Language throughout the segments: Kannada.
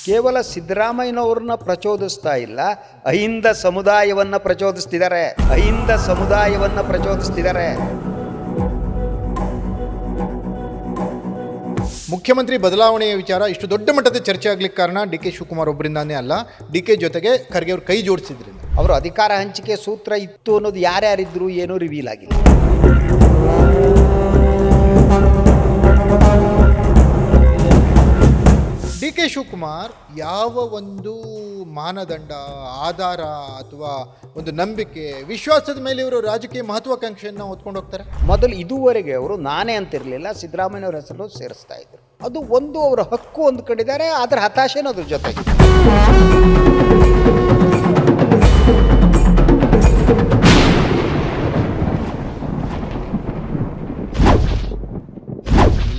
ಕೇವಲ ಸಿದ್ದರಾಮಯ್ಯನವ್ರನ್ನ ಪ್ರಚೋದಿಸ್ತಾ ಇಲ್ಲ, ಅಹಿಂದ ಸಮುದಾಯವನ್ನ ಪ್ರಚೋದಿಸ್ತಿದ್ದಾರೆ. ಅಹಿಂದ ಸಮುದಾಯವನ್ನ ಪ್ರಚೋದಿಸ್ತಿದ್ದಾರೆ. ಮುಖ್ಯಮಂತ್ರಿ ಬದಲಾವಣೆಯ ವಿಚಾರ ಇಷ್ಟು ದೊಡ್ಡ ಮಟ್ಟದ ಚರ್ಚೆ ಆಗ್ಲಿಕ್ಕೆ ಕಾರಣ ಡಿ ಕೆ ಶಿವಕುಮಾರ್ ಒಬ್ಬರಿಂದಾನೇ ಅಲ್ಲ, ಡಿ ಕೆ ಜೊತೆಗೆ ಖರ್ಗೆ ಅವರು ಕೈ ಜೋಡಿಸಿದ್ರಿಂದ. ಅವರು ಅಧಿಕಾರ ಹಂಚಿಕೆ ಸೂತ್ರ ಇತ್ತು ಅನ್ನೋದು ಯಾರ್ಯಾರಿದ್ರು ಏನೂ ರಿವೀಲ್ ಆಗಿಲ್ಲ. ಡಿ ಕೆ ಶಿವಕುಮಾರ್ ಯಾವ ಒಂದು ಮಾನದಂಡ, ಆಧಾರ ಅಥವಾ ಒಂದು ನಂಬಿಕೆ, ವಿಶ್ವಾಸದ ಮೇಲೆ ಇವರು ರಾಜಕೀಯ ಮಹತ್ವಾಕಾಂಕ್ಷೆಯನ್ನು ಹೊತ್ಕೊಂಡು ಹೋಗ್ತಾರೆ? ಮೊದಲು ಇದುವರೆಗೆ ಅವರು ನಾನೇ ಅಂತಿರಲಿಲ್ಲ, ಸಿದ್ದರಾಮಯ್ಯನವ್ರ ಹೆಸರು ಸೇರಿಸ್ತಾ ಇದ್ರು. ಅದು ಒಂದು ಅವರ ಹಕ್ಕು ಅಂದ್ಕೊಂಡಿದ್ದಾರೆ, ಅದರ ಹತಾಶೆನೂ ಅದ್ರ ಜೊತೆಗೆ.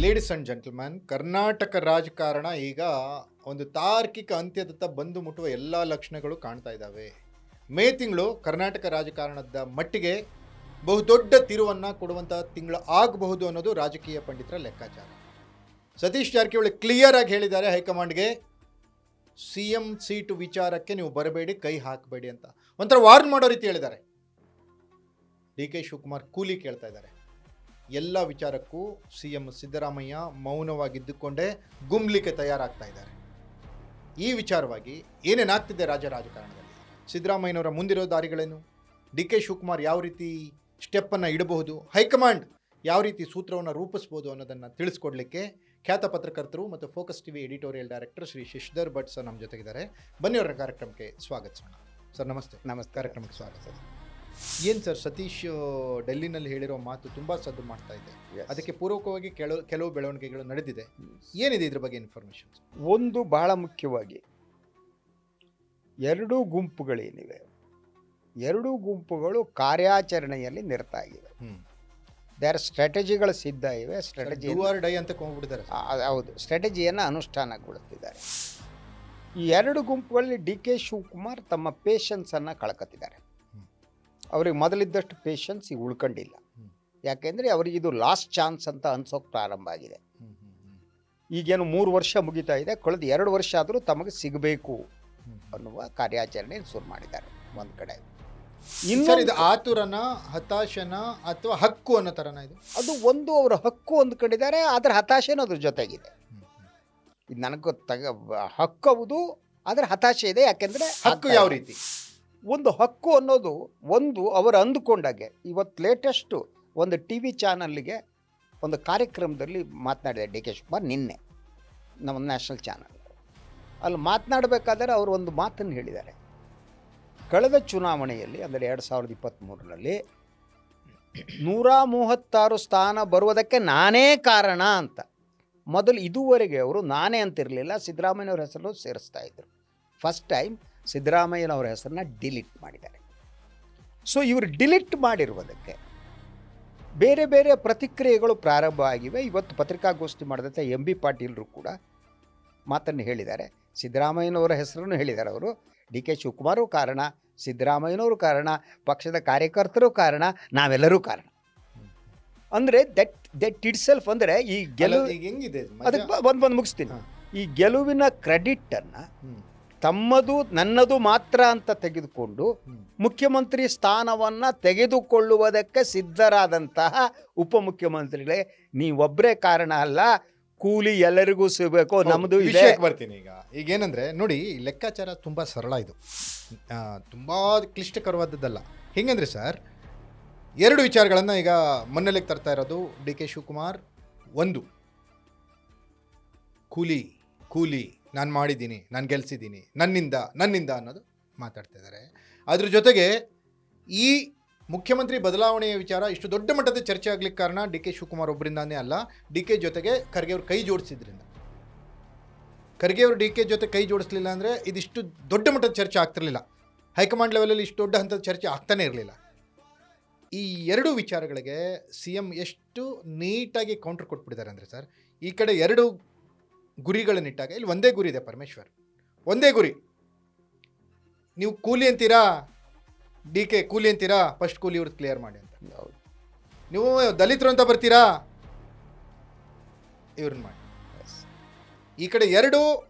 ಲೇಡೀಸ್ ಅಂಡ್ ಜೆಂಟಲ್ಮನ್, ಕರ್ನಾಟಕ ರಾಜಕಾರಣ ಈಗ ಒಂದು ತಾರ್ಕಿಕ ಅಂತ್ಯದತ್ತ ಬಂದು ಮುಟ್ಟುವ ಎಲ್ಲ ಲಕ್ಷಣಗಳು ಕಾಣ್ತಾ ಇದ್ದಾವೆ. ಮೇ ತಿಂಗಳು ಕರ್ನಾಟಕ ರಾಜಕಾರಣದ ಮಟ್ಟಿಗೆ ಬಹುದೊಡ್ಡ ತಿರುವನ್ನು ಕೊಡುವಂಥ ತಿಂಗಳು ಆಗಬಹುದು ಅನ್ನೋದು ರಾಜಕೀಯ ಪಂಡಿತರ ಲೆಕ್ಕಾಚಾರ. ಸತೀಶ್ ಜಾರಕಿಹೊಳಿ ಕ್ಲಿಯರ್ ಆಗಿ ಹೇಳಿದ್ದಾರೆ ಹೈಕಮಾಂಡ್ಗೆ, CM ಸೀಟು ವಿಚಾರಕ್ಕೆ ನೀವು ಬರಬೇಡಿ, ಕೈ ಹಾಕಬೇಡಿ ಅಂತ ಒಂಥರ ವಾರ್ನ್ ಮಾಡೋ ರೀತಿ ಹೇಳಿದ್ದಾರೆ. ಡಿ ಕೆ ಶಿವಕುಮಾರ್ ಕೂಲಿ ಕೇಳ್ತಾ ಇದ್ದಾರೆ. ಎಲ್ಲ ವಿಚಾರಕ್ಕೂ CM ಸಿದ್ದರಾಮಯ್ಯ ಮೌನವಾಗಿದ್ದುಕೊಂಡೇ ಗುಮ್ಲಿಕ್ಕೆ ತಯಾರಾಗ್ತಾ ಇದ್ದಾರೆ. ಈ ವಿಚಾರವಾಗಿ ಏನೇನಾಗ್ತಿದೆ ರಾಜಕಾರಣದಲ್ಲಿ, ಸಿದ್ದರಾಮಯ್ಯನವರ ಮುಂದಿರೋ ದಾರಿಗಳೇನು, ಡಿ ಕೆ ಶಿವಕುಮಾರ್ ಯಾವ ರೀತಿ ಸ್ಟೆಪ್ಪನ್ನು ಇಡಬಹುದು, ಹೈಕಮಾಂಡ್ ಯಾವ ರೀತಿ ಸೂತ್ರವನ್ನು ರೂಪಿಸ್ಬೋದು ಅನ್ನೋದನ್ನು ತಿಳಿಸ್ಕೊಡ್ಲಿಕ್ಕೆ ಖ್ಯಾತ ಪತ್ರಕರ್ತರು ಮತ್ತು focus TV editorial director Shri Shashidhar Bhat sir ನಮ್ಮ ಜೊತೆಗಿದ್ದಾರೆ. ಬನ್ನಿ ಅವರ ಕಾರ್ಯಕ್ರಮಕ್ಕೆ ಸ್ವಾಗತಿಸೋಣ. ಸರ್ ನಮಸ್ತೆ. ನಮಸ್ಕಾರ. ಕಾರ್ಯಕ್ರಮಕ್ಕೆ ಸ್ವಾಗತ. ಏನು ಸರ್, ಸತೀಶ್ ಡೆಲ್ಲಿನಲ್ಲಿ ಹೇಳಿರೋ ಮಾತು ತುಂಬ ಸದ್ದು ಮಾಡ್ತಾ ಇದೆ. ಅದಕ್ಕೆ ಪೂರ್ವಕವಾಗಿ ಕೆಲವು ಬೆಳವಣಿಗೆಗಳು ನಡೆದಿದೆ. ಏನಿದೆ ಇದ್ರ ಬಗ್ಗೆ ಇನ್ಫಾರ್ಮೇಷನ್? ಒಂದು ಬಹಳ ಮುಖ್ಯವಾಗಿ, ಎರಡೂ ಗುಂಪುಗಳೇನಿವೆ, ಎರಡೂ ಗುಂಪುಗಳು ಕಾರ್ಯಾಚರಣೆಯಲ್ಲಿ ನಿರತಾಗಿವೆ. ದೇರ್ ಸ್ಟ್ರಾಟಜಿಗಳು ಸಿದ್ಧ ಇವೆ. ಸ್ಟ್ರಾಟಜಿ ಡೈ ಅಂತ ಕೊಂಡ್ಬಿಟ್ಟಿದ್ದಾರೆ. ಹೌದು, ಸ್ಟ್ರಾಟಜಿಯನ್ನು ಅನುಷ್ಠಾನಗೊಳಿಸಿದ್ದಾರೆ. ಈ ಎರಡು ಗುಂಪುಗಳಲ್ಲಿ ಡಿ ಕೆ ಶಿವಕುಮಾರ್ ತಮ್ಮ ಪೇಷನ್ಸನ್ನು ಕಳ್ಕೊತಿದ್ದಾರೆ. ಅವ್ರಿಗೆ ಮೊದಲಿದ್ದಷ್ಟು ಪೇಷನ್ಸ್ ಈಗ ಉಳ್ಕೊಂಡಿಲ್ಲ. ಯಾಕೆಂದರೆ ಅವ್ರಿಗೆ ಇದು ಲಾಸ್ಟ್ ಚಾನ್ಸ್ ಅಂತ ಅನ್ಸೋಕೆ ಪ್ರಾರಂಭ ಆಗಿದೆ. ಈಗೇನು 3 ವರ್ಷ ಮುಗಿತಾ ಇದೆ, ಕಳೆದ 2 ವರ್ಷ ಆದರೂ ತಮಗೆ ಸಿಗಬೇಕು ಅನ್ನುವ ಕಾರ್ಯಾಚರಣೆ ಶುರು ಮಾಡಿದ್ದಾರೆ. ಒಂದು ಕಡೆ ಇದು ಆತುರನ, ಹತಾಶನ ಅಥವಾ ಹಕ್ಕು ಅನ್ನೋ ಥರನ? ಇದು ಅದು ಒಂದು ಅವರ ಹಕ್ಕು ಅಂದ್ಕೊಂಡಿದ್ದಾರೆ, ಅದರ ಹತಾಶೆನೂ ಅದ್ರ ಜೊತೆಗಿದೆ. ಇದು ನನಗೂ ಹಕ್ಕು ಹೌದು, ಅದರ ಹತಾಶೆ ಇದೆ. ಯಾಕೆಂದರೆ ಹಕ್ಕು ಯಾವ ರೀತಿ? ಒಂದು ಹಕ್ಕು ಅನ್ನೋದು ಒಂದು ಅವರು ಅಂದುಕೊಂಡಾಗೆ. ಇವತ್ತು ಲೇಟೆಸ್ಟು ಒಂದು TV ಚಾನಲ್ಗೆ ಒಂದು ಕಾರ್ಯಕ್ರಮದಲ್ಲಿ ಮಾತನಾಡಿದೆ ಡಿ ಕೆ ಶಿವಕುಮಾರ್ ನಿನ್ನೆ, ನಮ್ಮ ನ್ಯಾಷನಲ್ ಚಾನಲ್. ಅಲ್ಲಿ ಮಾತನಾಡಬೇಕಾದ್ರೆ ಅವರು ಒಂದು ಮಾತನ್ನು ಹೇಳಿದ್ದಾರೆ. ಕಳೆದ ಚುನಾವಣೆಯಲ್ಲಿ ಅಂದರೆ 2023ರಲ್ಲಿ 136 ಸ್ಥಾನ ಬರುವುದಕ್ಕೆ ನಾನೇ ಕಾರಣ ಅಂತ. ಮೊದಲು ಇದುವರೆಗೆ ಅವರು ನಾನೇ ಅಂತಿರಲಿಲ್ಲ, ಸಿದ್ದರಾಮಯ್ಯನವ್ರ ಹೆಸರು ಸೇರಿಸ್ತಾ ಇದ್ರು. ಫಸ್ಟ್ ಟೈಮ್ ಸಿದ್ದರಾಮಯ್ಯನವರ ಹೆಸರನ್ನ ಡಿಲೀಟ್ ಮಾಡಿದ್ದಾರೆ. ಸೊ ಇವರು ಡಿಲೀಟ್ ಮಾಡಿರುವುದಕ್ಕೆ ಬೇರೆ ಬೇರೆ ಪ್ರತಿಕ್ರಿಯೆಗಳು ಪ್ರಾರಂಭ ಆಗಿವೆ. ಇವತ್ತು ಪತ್ರಿಕಾಗೋಷ್ಠಿ ಮಾಡಿದಂಥ MB ಪಾಟೀಲರು ಕೂಡ ಮಾತನ್ನು ಹೇಳಿದ್ದಾರೆ. ಸಿದ್ದರಾಮಯ್ಯನವರ ಹೆಸರನ್ನು ಹೇಳಿದ್ದಾರೆ ಅವರು. ಡಿ ಕೆ ಶಿವಕುಮಾರು ಕಾರಣ, ಸಿದ್ದರಾಮಯ್ಯನವರು ಕಾರಣ, ಪಕ್ಷದ ಕಾರ್ಯಕರ್ತರು ಕಾರಣ, ನಾವೆಲ್ಲರೂ ಕಾರಣ. ಅಂದರೆ ದಟ್ ಇಟ್ ಸೆಲ್ಫ್. ಅಂದರೆ ಈ ಗೆಲುವು ಹೆಂಗಿದೆ ಅದಕ್ಕೆ ಒಂದು ಮುಗಿಸ್ತೀನಿ. ಈ ಗೆಲುವಿನ ಕ್ರೆಡಿಟನ್ನು ತಮ್ಮದು ನನ್ನದು ಮಾತ್ರ ಅಂತ ತೆಗೆದುಕೊಂಡು ಮುಖ್ಯಮಂತ್ರಿ ಸ್ಥಾನವನ್ನು ತೆಗೆದುಕೊಳ್ಳುವುದಕ್ಕೆ ಸಿದ್ಧರಾದಂತಹ ಉಪಮುಖ್ಯಮಂತ್ರಿಗಳೇ, ನೀವೊಬ್ಬರೇ ಕಾರಣ ಅಲ್ಲ, ಕೂಲಿ ಎಲ್ಲರಿಗೂ ಸಿಗಬೇಕು, ನಮ್ಮದು ಇದೆ. ಬರ್ತೀನಿ. ಈಗೇನಂದ್ರೆ ನೋಡಿ, ಲೆಕ್ಕಾಚಾರ ತುಂಬ ಸರಳ, ಇದು ತುಂಬ ಕ್ಲಿಷ್ಟಕರವಾದದ್ದಲ್ಲ. ಹೆಂಗಂದ್ರೆ ಸರ್, 2 ವಿಚಾರಗಳನ್ನು ಈಗ ಮುನ್ನೆಲೆಗೆ ತರ್ತಾ ಇರೋದು ಡಿ ಕೆ ಶಿವಕುಮಾರ್. ಒಂದು, ಕೂಲಿ ನಾನು ಮಾಡಿದ್ದೀನಿ, ನಾನು ಗೆಲ್ಸಿದ್ದೀನಿ, ನನ್ನಿಂದ ಅನ್ನೋದು ಮಾತಾಡ್ತಾ ಇದ್ದಾರೆ. ಅದ್ರ ಜೊತೆಗೆ ಈ ಮುಖ್ಯಮಂತ್ರಿ ಬದಲಾವಣೆಯ ವಿಚಾರ ಇಷ್ಟು ದೊಡ್ಡ ಮಟ್ಟದ ಚರ್ಚೆ ಆಗ್ಲಿಕ್ಕೆ ಕಾರಣ ಡಿ ಕೆ ಶಿವಕುಮಾರ್ ಒಬ್ಬರಿಂದಾನೇ ಅಲ್ಲ, ಡಿ ಕೆ ಜೊತೆಗೆ ಖರ್ಗೆ ಅವರು ಕೈ ಜೋಡಿಸಿದ್ರಿಂದ. ಖರ್ಗೆ ಅವರು ಡಿ ಕೆ ಜೊತೆ ಕೈ ಜೋಡಿಸಲಿಲ್ಲ ಅಂದರೆ ಇದಿಷ್ಟು ದೊಡ್ಡ ಮಟ್ಟದ ಚರ್ಚೆ ಆಗ್ತಿರಲಿಲ್ಲ. ಹೈಕಮಾಂಡ್ ಲೆವೆಲಲ್ಲಿ ಇಷ್ಟು ದೊಡ್ಡ ಹಂತದ ಚರ್ಚೆ ಆಗ್ತಾನೆ ಇರಲಿಲ್ಲ. ಈ 2 ವಿಚಾರಗಳಿಗೆ CM ಎಷ್ಟು ನೀಟಾಗಿ ಕೌಂಟರ್ ಕೊಟ್ಬಿಟ್ಟಿದ್ದಾರೆ ಅಂದರೆ ಸರ್, ಈ ಕಡೆ 2 ಗುರಿಗಳನ್ನಿಟ್ಟಾಗ ಇಲ್ಲಿ ಒಂದೇ ಗುರಿ ಇದೆ. ಪರಮೇಶ್ವರ್ ಒಂದೇ ಗುರಿ. ನೀವು ಕೂಲಿ ಅಂತೀರಾ, ಡಿ ಕೆ ಕೂಲಿ ಅಂತೀರಾ, ಫಸ್ಟ್ ಕೂಲಿ ಇವ್ರದ್ದು ಕ್ಲಿಯರ್ ಮಾಡಿ ಅಂತ. ನೀವು ದಲಿತರು ಅಂತ ಬರ್ತೀರಾ, ಇವ್ರನ್ನ ಮಾಡಿ. ಈ ಕಡೆ 2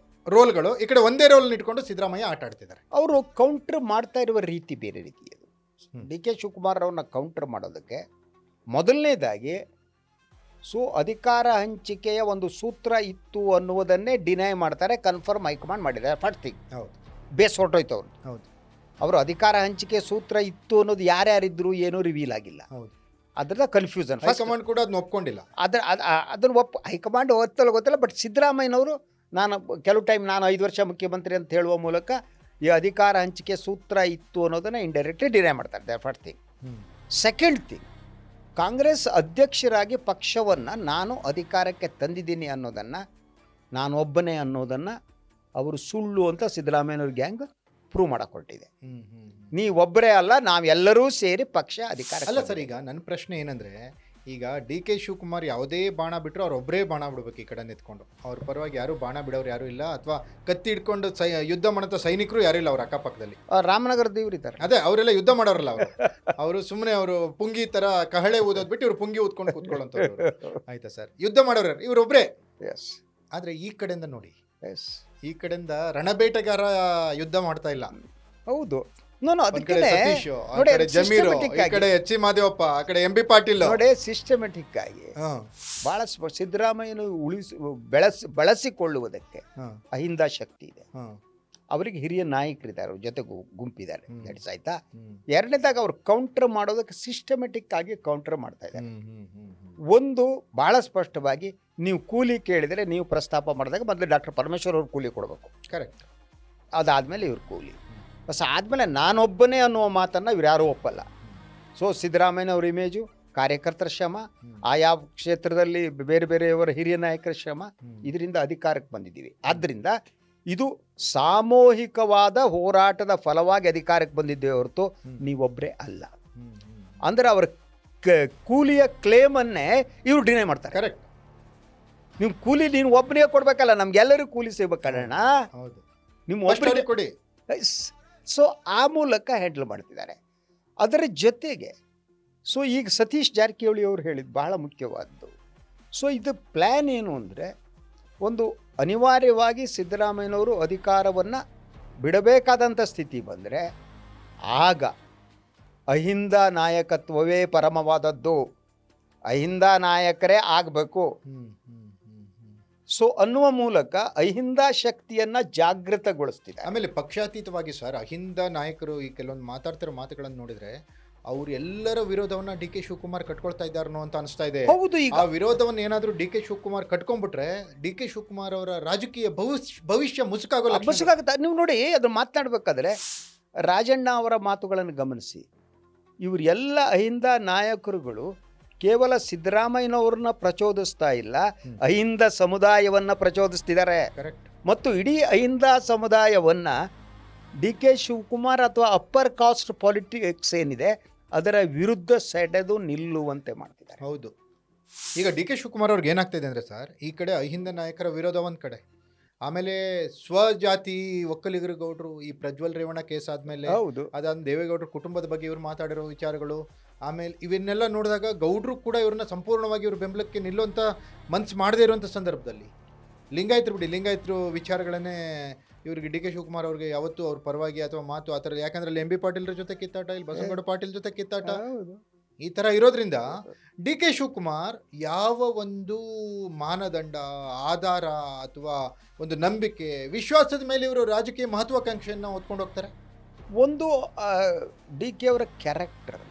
ರೋಲ್ಗಳು, ಈ ಕಡೆ ಒಂದೇ ರೋಲ್ ಇಟ್ಕೊಂಡು ಸಿದ್ದರಾಮಯ್ಯ ಆಟ ಆಡ್ತಿದ್ದಾರೆ. ಅವರು ಕೌಂಟ್ರ್ ಮಾಡ್ತಾ ಇರುವ ರೀತಿ ಬೇರೆ ರೀತಿ ಅದು. ಹ್ಮ್. ಡಿ ಕೆ ಶಿವಕುಮಾರ್ ಅವ್ರನ್ನ ಕೌಂಟ್ರ್ ಮಾಡೋದಕ್ಕೆ ಮೊದಲನೇದಾಗಿ ಅಧಿಕಾರ ಹಂಚಿಕೆಯ ಒಂದು ಸೂತ್ರ ಇತ್ತು ಅನ್ನುವುದನ್ನೇ ಡಿನೈ ಮಾಡ್ತಾರೆ. ಕನ್ಫರ್ಮ್ ಹೈಕಮಾಂಡ್ ಮಾಡಿದ್ದಾರೆ. ಫಸ್ಟ್ ಥಿಂಗ್ ಹೌದು ಬೇಸ್ ಹೊರಟೋಯ್ತು ಅವರು. ಹೌದು ಅವರು ಅಧಿಕಾರ ಹಂಚಿಕೆ ಸೂತ್ರ ಇತ್ತು ಅನ್ನೋದು ಯಾರ್ಯಾರಿದ್ರು ಏನೂ ರಿವೀಲ್ ಆಗಿಲ್ಲ. ಹೌದು. ಅದರಿಂದ ಕನ್ಫ್ಯೂಷನ್. ಹೈಕಮಾಂಡ್ ಕೂಡ ಅದನ್ನ ಒಪ್ಕೊಂಡಿಲ್ಲ. ಅದನ್ನು ಹೈಕಮಾಂಡ್ ಗೊತ್ತಿಲ್ಲ. ಬಟ್ ಸಿದ್ದರಾಮಯ್ಯನವರು ಕೆಲವು ಟೈಮ್ ನಾನು 5 ವರ್ಷ ಮುಖ್ಯಮಂತ್ರಿ ಅಂತ ಹೇಳುವ ಮೂಲಕ ಈ ಅಧಿಕಾರ ಹಂಚಿಕೆ ಸೂತ್ರ ಇತ್ತು ಅನ್ನೋದನ್ನು ಇಂಡೈರೆಕ್ಟ್ಲಿ ಡಿನೈ ಮಾಡ್ತಾರೆ. They first thing. Second thing, Congress ಅಧ್ಯಕ್ಷರಾಗಿ ಪಕ್ಷವನ್ನು ನಾನು ಅಧಿಕಾರಕ್ಕೆ ತಂದಿದ್ದೀನಿ ಅನ್ನೋದನ್ನು, ನಾನು ಒಬ್ಬನೇ ಅನ್ನೋದನ್ನು ಅವರು ಸುಳ್ಳು ಅಂತ ಸಿದ್ದರಾಮಯ್ಯನವ್ರ ಗ್ಯಾಂಗ್ ಪ್ರೂವ್ ಮಾಡಕೊಟ್ಟಿದೆ. ನೀವೊಬ್ಬರೇ ಅಲ್ಲ, ನಾವೆಲ್ಲರೂ ಸೇರಿ ಪಕ್ಷ ಅಧಿಕಾರ. ಅಲ್ಲ ಸರ್, ಈಗ ನನ್ನ ಪ್ರಶ್ನೆ ಏನಂದ್ರೆ, ಈಗ ಡಿ ಕೆ ಶಿವಕುಮಾರ್ ಯಾವುದೇ ಬಾಣ ಬಿಟ್ಟರು ಅವ್ರು ಒಬ್ಬರೇ ಬಾಣ ಬಿಡ್ಬೇಕು ಈ ಕಡೆ ನಿಂತ್ಕೊಂಡು. ಅವ್ರ ಪರವಾಗಿ ಯಾರು ಬಾಣ ಬಿಡೋರು ಯಾರು ಇಲ್ಲ, ಅಥವಾ ಕತ್ತಿ ಹಿಡ್ಕೊಂಡು ಯುದ್ಧ ಮಾಡೋ ಸೈನಿಕರು ಯಾರು ಇಲ್ಲ ಅವ್ರ ಅಕ್ಕಪಕ್ಕದಲ್ಲಿ. ರಾಮನಗರದ ಇವ್ರಿದ್ದಾರೆ. ಅದೇ ಅವರೆಲ್ಲ ಯುದ್ಧ ಮಾಡೋರಲ್ಲ ಅವರು. ಅವರು ಸುಮ್ಮನೆ ಅವರು ಪುಂಗಿ ತರ ಕಹಳೆ ಊದೋದ್ ಬಿಟ್ಟು ಇವ್ರು ಪುಂಗಿ ಊದ್ಕೊಂಡು ಕೂತ್ಕೊಳ್ಳೋಂಥವ್ರು. ಆಯ್ತಾ ಸರ್, ಯುದ್ಧ ಮಾಡೋರು ಇವ್ರೊಬ್ರೇ. ಎಸ್ ಆದ್ರೆ ಈ ಕಡೆಯಿಂದ ನೋಡಿ, ಎಸ್ ಈ ಕಡೆಯಿಂದ ರಣಬೇಟೆಗಾರ ಯುದ್ಧ ಮಾಡ್ತಾ ಇಲ್ಲ. ಹೌದು. ಒಂದ್ ಕಡೆ ಸತೀಶ್, ಆ ಕಡೆ ಜಮೀರು, ಈ ಕಡೆ ಎಚ್ ಮಾದೇವಪ್ಪ, ಆ ಕಡೆ ಎಂ ಬಿ ಪಾಟೀಲ್. ನೋಡಿ, ಸಿಸ್ಟಮೆಟಿಕ್ ಆಗಿ ಬಹಳ ಸಿದ್ದರಾಮಯ್ಯನು ಬಳಸಿಕೊಳ್ಳುವುದಕ್ಕೆ ಅಹಿಂದ ಶಕ್ತಿ ಇದೆ. ಅವರಿಗೆ ಹಿರಿಯ ನಾಯಕರಿದ್ದಾರೆ, ಜೊತೆ ಗುಂಪಿದ್ದಾರೆ. ಆಯ್ತಾ. ಎರಡನೇದಾಗ ಅವ್ರು ಕೌಂಟರ್ ಮಾಡೋದಕ್ಕೆ ಸಿಸ್ಟಮೆಟಿಕ್ ಆಗಿ ಕೌಂಟರ್ ಮಾಡ್ತಾ ಇದ್ದಾರೆ. ಒಂದು ಬಹಳ ಸ್ಪಷ್ಟವಾಗಿ, ನೀವು ಕೂಲಿ ಕೇಳಿದರೆ ನೀವು ಪ್ರಸ್ತಾಪ ಮಾಡಿದಾಗ ಮೊದಲು ಡಾಕ್ಟರ್ ಪರಮೇಶ್ವರ್ ಅವ್ರು ಕೂಲಿ ಕೊಡಬೇಕು. ಕರೆಕ್ಟ್. ಅದಾದಮೇಲೆ ಇವ್ರು ಕೂಲಿ. ಆದಮೇಲೆ ನಾನೊಬ್ಬನೇ ಅನ್ನುವ ಮಾತನ್ನು ಇವ್ರು ಯಾರೂ ಒಪ್ಪಲ್ಲ. ಸಿದ್ದರಾಮಯ್ಯನವ್ರ ಇಮೇಜು, ಕಾರ್ಯಕರ್ತರ ಶ್ರಮ, ಆಯಾ ಕ್ಷೇತ್ರದಲ್ಲಿ ಬೇರೆ ಬೇರೆಯವರ ಹಿರಿಯ ನಾಯಕರ ಶ್ರಮ, ಇದರಿಂದ ಅಧಿಕಾರಕ್ಕೆ ಬಂದಿದ್ದೀವಿ. ಆದ್ದರಿಂದ ಇದು ಸಾಮೂಹಿಕವಾದ ಹೋರಾಟದ ಫಲವಾಗಿ ಅಧಿಕಾರಕ್ಕೆ ಬಂದಿದ್ದೇವೆ ಹೊರತು ನೀವೊಬ್ಬರೇ ಅಲ್ಲ. ಅಂದರೆ ಅವರ ಕೂಲಿಯ ಕ್ಲೇಮನ್ನೇ ಇವ್ರು ಡಿನೈ ಮಾಡ್ತಾರೆ. ಕರೆಕ್ಟ್. ನೀವು ಕೂಲಿ ನೀನು ಒಬ್ಬನೇ ಕೊಡ್ಬೇಕಲ್ಲ, ನಮ್ಗೆಲ್ಲರಿಗೂ ಕೂಲಿ ಸಿಗ್ಬೇಕಣ್ಣ. ನಿಮ್ಮ ಒಬ್ಬರಿಗೆ ಕೊಡಿ. ಆ ಮೂಲಕ ಹ್ಯಾಂಡಲ್ ಮಾಡ್ತಿದ್ದಾರೆ. ಅದರ ಜೊತೆಗೆ ಈಗ ಸತೀಶ್ ಜಾರಕಿಹೊಳಿ ಅವರು ಹೇಳಿದ್ದು ಬಹಳ ಮುಖ್ಯವಾದ್ದು. ಇದು ಪ್ಲ್ಯಾನ್ ಏನು ಅಂದರೆ, ಒಂದು ಅನಿವಾರ್ಯವಾಗಿ ಸಿದ್ದರಾಮಯ್ಯನವರು ಅಧಿಕಾರವನ್ನು ಬಿಡಬೇಕಾದಂಥ ಸ್ಥಿತಿ ಬಂದರೆ ಆಗ ಅಹಿಂದ ನಾಯಕತ್ವವೇ ಪರಮವಾದದ್ದು, ಅಹಿಂದ ನಾಯಕರೇ ಆಗಬೇಕು ಅನ್ನುವ ಮೂಲಕ ಅಹಿಂದ ಶಕ್ತಿಯನ್ನ ಜಾಗೃತಗೊಳಿಸ್ತಿದೆ. ಆಮೇಲೆ ಪಕ್ಷಾತೀತವಾಗಿ ಸರ್, ಅಹಿಂದ ನಾಯಕರು ಈ ಕೆಲವೊಂದು ಮಾತಾಡ್ತಿರೋ ಮಾತುಗಳನ್ನು ನೋಡಿದ್ರೆ ಅವ್ರು ಎಲ್ಲರ ವಿರೋಧವನ್ನ ಡಿ ಕೆ ಶಿವಕುಮಾರ್ ಕಟ್ಕೊಳ್ತಾ ಇದ್ದಾರನೋ ಅಂತ ಅನಿಸ್ತಾ ಇದೆ. ಹೌದು. ಈಗ ಆ ವಿರೋಧವನ್ನು ಏನಾದರೂ ಡಿ ಕೆ ಶಿವಕುಮಾರ್ ಕಟ್ಕೊಂಡ್ಬಿಟ್ರೆ ಡಿ ಕೆ ಶಿವಕುಮಾರ್ ಅವರ ರಾಜಕೀಯ ಭವಿಷ್ಯ ಮುಸುಕಾಗುತ್ತೆ. ನೀವು ನೋಡಿ, ಅದನ್ನ ಮಾತನಾಡಬೇಕಾದ್ರೆ ರಾಜಣ್ಣ ಅವರ ಮಾತುಗಳನ್ನು ಗಮನಿಸಿ. ಇವರು ಎಲ್ಲ ಅಹಿಂದ ನಾಯಕರುಗಳು ಕೇವಲ ಸಿದ್ದರಾಮಯ್ಯನವ್ರನ್ನ ಪ್ರಚೋದಿಸ್ತಾ ಇಲ್ಲ, ಅಹಿಂದ ಸಮುದಾಯವನ್ನು ಪ್ರಚೋದಿಸ್ತಿದ್ದಾರೆ. ಕರೆಕ್ಟ್. ಮತ್ತು ಇಡೀ ಅಹಿಂದ ಸಮುದಾಯವನ್ನು ಡಿ ಕೆ ಶಿವಕುಮಾರ್ ಅಥವಾ ಅಪ್ಪರ್ ಕಾಸ್ಟ್ ಪಾಲಿಟಿಕ್ಸ್ ಏನಿದೆ ಅದರ ವಿರುದ್ಧ ಸೆಟೆದು ನಿಲ್ಲುವಂತೆ ಮಾಡ್ತಿದ್ದಾರೆ. ಹೌದು. ಈಗ ಡಿ ಕೆ ಶಿವಕುಮಾರ್ ಅವ್ರಿಗೆ ಏನಾಗ್ತಿದೆ ಅಂದರೆ ಸರ್, ಈ ಕಡೆ ಅಹಿಂದ ನಾಯಕರ ವಿರೋಧ ಒಂದು ಕಡೆ, ಆಮೇಲೆ ಸ್ವಜಾತಿ ಒಕ್ಕಲಿಗರ ಗೌಡರು ಈ ಪ್ರಜ್ವಲ್ ರೇವಣ್ಣ ಕೇಸ್ ಆದಮೇಲೆ, ಹೌದು, ಅದಾದ ದೇವೇಗೌಡರ ಕುಟುಂಬದ ಬಗ್ಗೆ ಇವ್ರು ಮಾತಾಡಿರೋ ವಿಚಾರಗಳು, ಆಮೇಲೆ ಇವನ್ನೆಲ್ಲ ನೋಡಿದಾಗ ಗೌಡ್ರು ಕೂಡ ಇವ್ರನ್ನ ಸಂಪೂರ್ಣವಾಗಿ ಇವ್ರ ಬೆಂಬಲಕ್ಕೆ ನಿಲ್ಲುವಂಥ ಮನ್ಸು ಮಾಡದೇ ಇರುವಂಥ ಸಂದರ್ಭದಲ್ಲಿ ಲಿಂಗಾಯತರು ವಿಚಾರಗಳನ್ನೇ ಇವ್ರಿಗೆ ಡಿ ಕೆ ಶಿವಕುಮಾರ್ ಅವ್ರಿಗೆ ಯಾವತ್ತೂ ಅವ್ರ ಪರವಾಗಿ ಅಥವಾ ಮಾತು ಆ ಥರ, ಯಾಕಂದ್ರೆ ಅಲ್ಲಿ ಎಂ ಬಿ ಪಾಟೀಲ್ರ ಜೊತೆ ಕಿತ್ತಾಟ, ಇಲ್ಲಿ ಬಸವನಗೌಡ ಪಾಟೀಲ್ ಜೊತೆ ಕಿತ್ತಾಟ, ಈ ಥರ ಇರೋದ್ರಿಂದ ಡಿ ಕೆ ಶಿವಕುಮಾರ್ ಯಾವ ಒಂದು ಮಾನದಂಡ, ಆಧಾರ ಅಥವಾ ಒಂದು ನಂಬಿಕೆ, ವಿಶ್ವಾಸದ ಮೇಲೆ ಇವರು ರಾಜಕೀಯ ಮಹತ್ವಾಕಾಂಕ್ಷೆಯನ್ನು ಹೊತ್ಕೊಂಡು ಹೋಗ್ತಾರೆ? ಒಂದು ಡಿ ಕೆ ಅವರ ಕ್ಯಾರೆಕ್ಟರ್.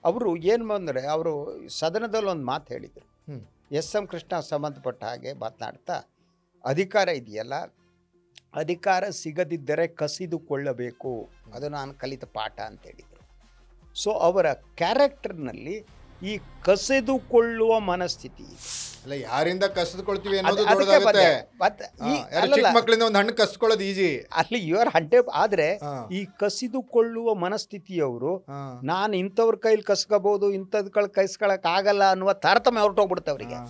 ಅವರು ಏನು ಬಂದರೆ, ಅವರು ಸದನದಲ್ಲಿ ಒಂದು ಮಾತು ಹೇಳಿದರು. ಎಸ್ ಎಂ ಕೃಷ್ಣ ಸಂಬಂಧಪಟ್ಟ ಹಾಗೆ ಮಾತನಾಡ್ತಾ, ಅಧಿಕಾರ ಇದೆಯಲ್ಲ, ಅಧಿಕಾರ ಸಿಗದಿದ್ದರೆ ಕಸಿದುಕೊಳ್ಳಬೇಕು, ಅದು ನಾನು ಕಲಿತ ಪಾಠ ಅಂತ ಹೇಳಿದರು. ಅವರ ಕ್ಯಾರೆಕ್ಟರ್ನಲ್ಲಿ ಈ ಕಸಿದುಕೊಳ್ಳುವ ಮನಸ್ಥಿತಿ ಇದೆ. ಅಲ್ಲ, ಯಾರಿಂದ ಕಸಿದುಕೊಳ್ತೀವಿ ಅನ್ನೋದು ದೊಡ್ಡದಾಗುತ್ತೆ. ಚಿಕ್ಕ ಮಕ್ಕಳಿಂದ ಒಂದು ಹಣ್ಣು ಕಸಿದುಕೊಳ್ಳೋದು ಈಜಿ, ಅಲ್ಲಿ ಇವರ ಹಂಟೆ. ಆದ್ರೆ ಈ ಕಸಿದುಕೊಳ್ಳುವ ಮನಸ್ಥಿತಿಯವರು, ನಾನು ಇಂಥವ್ರ ಕೈಲಿ ಕಸ್ಕೋಬಹುದು, ಇಂಥದ್ ಕೈಸ್ಕೊಳಕ್ ಆಗಲ್ಲ ಅನ್ನುವ ತಾರತಮ್ಯ ಹೊರಟೋಗ್ಬಿಡುತ್ತೆ ಅವರಿಗೆ.